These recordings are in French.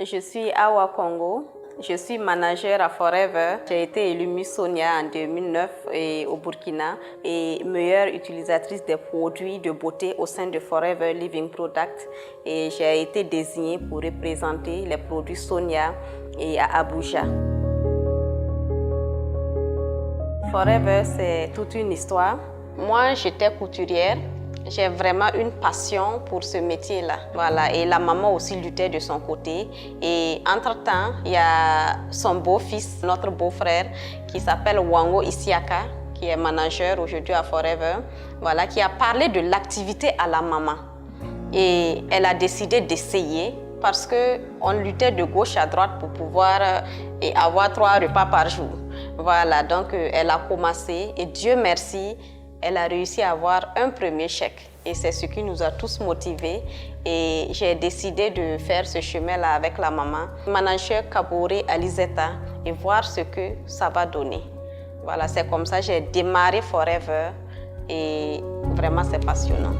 Je suis Awa Congo. Je suis manager à Forever. J'ai été élue Miss Sonia en 2009 au Burkina et meilleure utilisatrice des produits de beauté au sein de Forever Living Product. Et j'ai été désignée pour représenter les produits Sonia à Abuja. Forever, c'est toute une histoire. Moi, j'étais couturière. J'ai vraiment une passion pour ce métier-là. Voilà. Et la maman aussi luttait de son côté. Et entre-temps, il y a son beau-fils, notre beau-frère, qui s'appelle Wango Isiaka, qui est manager aujourd'hui à Forever, voilà, qui a parlé de l'activité à la maman. Et elle a décidé d'essayer parce qu'on luttait de gauche à droite pour pouvoir avoir 3 repas par jour. Voilà, donc elle a commencé et Dieu merci, elle a réussi à avoir un premier chèque. Et c'est ce qui nous a tous motivés. Et j'ai décidé de faire ce chemin-là avec la maman, manager Kabore Alizeta, et voir ce que ça va donner. Voilà, c'est comme ça que j'ai démarré Forever et vraiment c'est passionnant.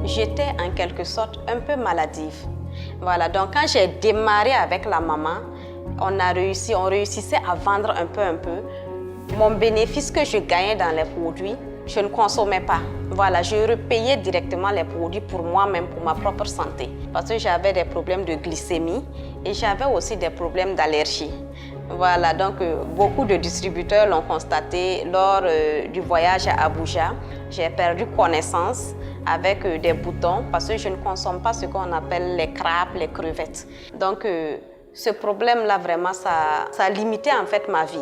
J'étais en quelque sorte un peu maladive. Voilà, donc quand j'ai démarré avec la maman, on réussissait à vendre un peu. Mon bénéfice que je gagnais dans les produits, je ne consommais pas. Voilà, je repayais directement les produits pour moi-même, pour ma propre santé. Parce que j'avais des problèmes de glycémie et j'avais aussi des problèmes d'allergie. Voilà, donc beaucoup de distributeurs l'ont constaté lors du voyage à Abuja. J'ai perdu connaissance avec des boutons parce que je ne consomme pas ce qu'on appelle les crabes, les crevettes. Donc ce problème-là, vraiment, ça a limité en fait ma vie.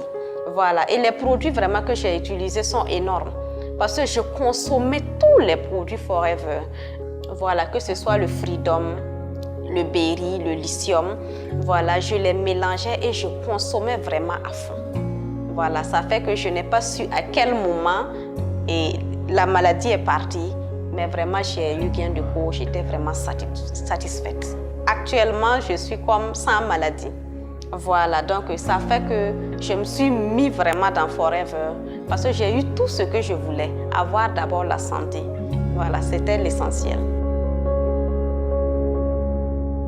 Voilà. Et les produits vraiment que j'ai utilisés sont énormes parce que je consommais tous les produits Forever. Voilà, que ce soit le Freedom, le Berry, le Lithium. Voilà, je les mélangeais et je consommais vraiment à fond. Voilà, ça fait que je n'ai pas su à quel moment la maladie est partie, mais vraiment j'ai eu gain de cause, j'étais vraiment satisfaite. Actuellement, je suis comme sans maladie. Voilà, donc ça fait que je me suis mis vraiment dans Forever parce que j'ai eu tout ce que je voulais, avoir d'abord la santé. Voilà, c'était l'essentiel.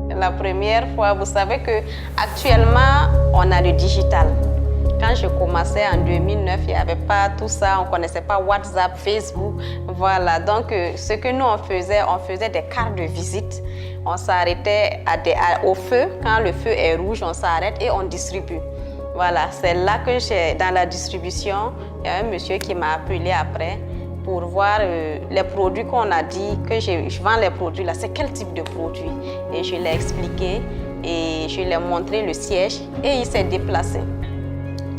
La première fois, vous savez qu'actuellement, on a le digital. Quand je commençais en 2009, il n'y avait pas tout ça, on ne connaissait pas WhatsApp, Facebook. Voilà, donc ce que nous on faisait des cartes de visite. On s'arrêtait au feu. Quand le feu est rouge, on s'arrête et on distribue. Voilà, c'est là que dans la distribution, il y a un monsieur qui m'a appelé après pour voir les produits qu'on a dit que je vends les produits là. C'est quel type de produit? Et je l'ai expliqué et je lui ai montré le siège et il s'est déplacé.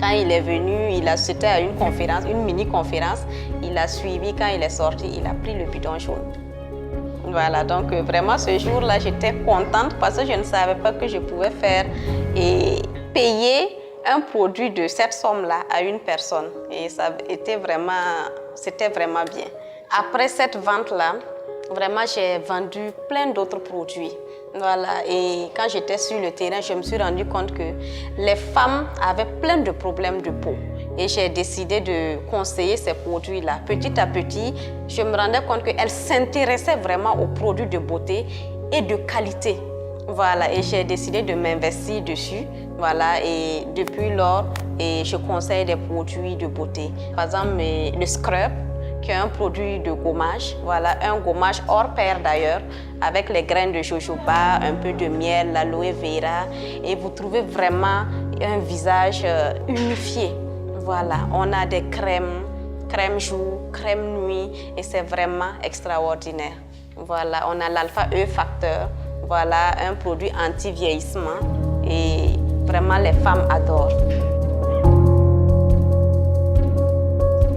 Quand il est venu, c'était à une conférence, une mini-conférence. Il a suivi, quand il est sorti, il a pris le bidon jaune. Voilà, donc vraiment ce jour-là, j'étais contente parce que je ne savais pas que je pouvais faire et payer un produit de cette somme-là à une personne. Et c'était vraiment bien. Après cette vente-là, vraiment j'ai vendu plein d'autres produits. Voilà, et quand j'étais sur le terrain, je me suis rendu compte que les femmes avaient plein de problèmes de peau. Et j'ai décidé de conseiller ces produits-là. Petit à petit, je me rendais compte qu'elles s'intéressaient vraiment aux produits de beauté et de qualité. Voilà, et j'ai décidé de m'investir dessus. Voilà, et depuis lors, je conseille des produits de beauté. Par exemple, le scrub, qui est un produit de gommage. Voilà, un gommage hors pair d'ailleurs, avec les graines de jojoba, un peu de miel, l'aloe vera. Et vous trouvez vraiment un visage unifié. Voilà, on a des crème jour, crème nuit, et c'est vraiment extraordinaire. Voilà, on a l'alpha-E facteur. Voilà, un produit anti-vieillissement. Et vraiment, les femmes adorent.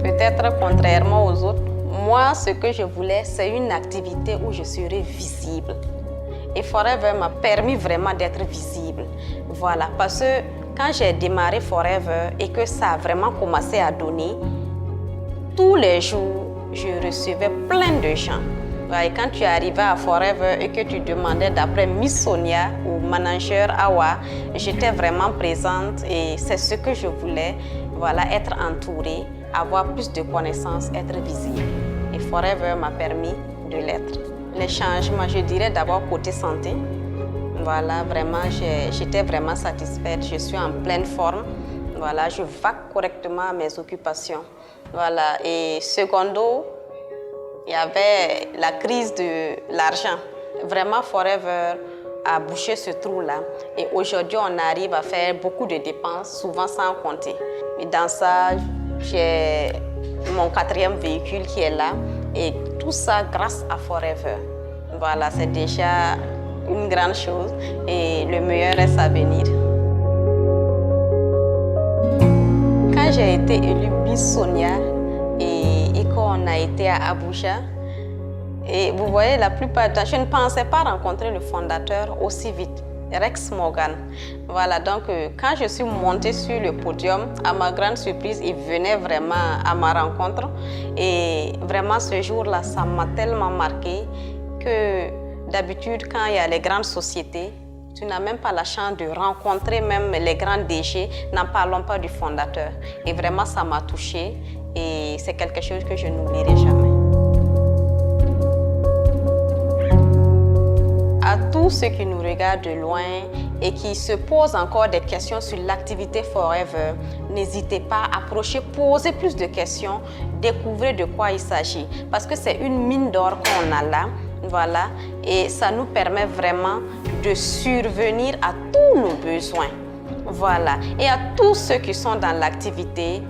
Peut-être contrairement aux autres, moi, ce que je voulais, c'est une activité où je serais visible. Et Forever m'a permis vraiment d'être visible. Voilà, parce que quand j'ai démarré Forever et que ça a vraiment commencé à donner, tous les jours, je recevais plein de gens. Et quand tu arrivais à Forever et que tu demandais d'après Miss Sonia ou manager Awa, j'étais vraiment présente et c'est ce que je voulais, voilà, être entourée, avoir plus de connaissances, être visible. Et Forever m'a permis de l'être. les changements, je dirais d'abord côté santé. Voilà, vraiment, j'étais vraiment satisfaite. Je suis en pleine forme. Voilà, je vaque correctement à mes occupations. Voilà, et secondo, il y avait la crise de l'argent. Vraiment, Forever a bouché ce trou-là. Et aujourd'hui, on arrive à faire beaucoup de dépenses, souvent sans compter. Et dans ça, j'ai mon 4e véhicule qui est là. Et tout ça grâce à Forever. Voilà, c'est déjà une grande chose et le meilleur reste à venir. Quand j'ai été élue Miss Sonia et qu'on a été à Abuja, et vous voyez, la plupart du temps, je ne pensais pas rencontrer le fondateur aussi vite, Rex Morgan. Voilà, donc quand je suis montée sur le podium, à ma grande surprise, il venait vraiment à ma rencontre. Et vraiment, ce jour-là, ça m'a tellement marqué que d'habitude, quand il y a les grandes sociétés, tu n'as même pas la chance de rencontrer même les grands DG, n'en parlons pas du fondateur. Et vraiment, ça m'a touchée et c'est quelque chose que je n'oublierai jamais. À tous ceux qui nous regardent de loin et qui se posent encore des questions sur l'activité Forever, n'hésitez pas à approcher, poser plus de questions, découvrir de quoi il s'agit. Parce que c'est une mine d'or qu'on a là, voilà, et ça nous permet vraiment de survenir à tous nos besoins. Voilà, et à tous ceux qui sont dans l'activité,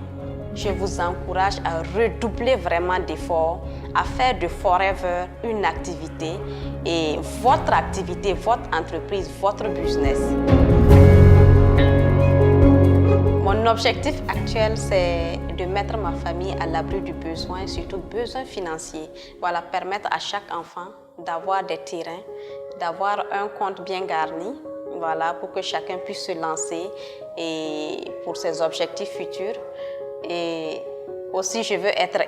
je vous encourage à redoubler vraiment d'efforts, à faire de Forever une activité et votre activité, votre entreprise, votre business. Mon objectif actuel, c'est de mettre ma famille à l'abri du besoin, surtout besoin financier. Voilà, permettre à chaque enfant d'avoir des terrains, d'avoir un compte bien garni, voilà, pour que chacun puisse se lancer et pour ses objectifs futurs. Et aussi, je veux être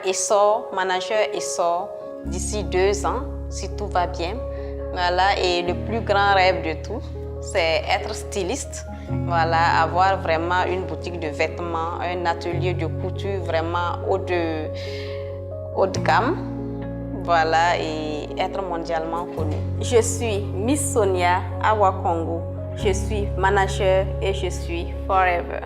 manager essor d'ici 2 ans, si tout va bien. Voilà, et le plus grand rêve de tout, c'est être styliste. Voilà, avoir vraiment une boutique de vêtements, un atelier de couture vraiment haut de gamme. Voilà, et être mondialement connue. Je suis Miss Sonia Awa Congo. Je suis manager et je suis Forever.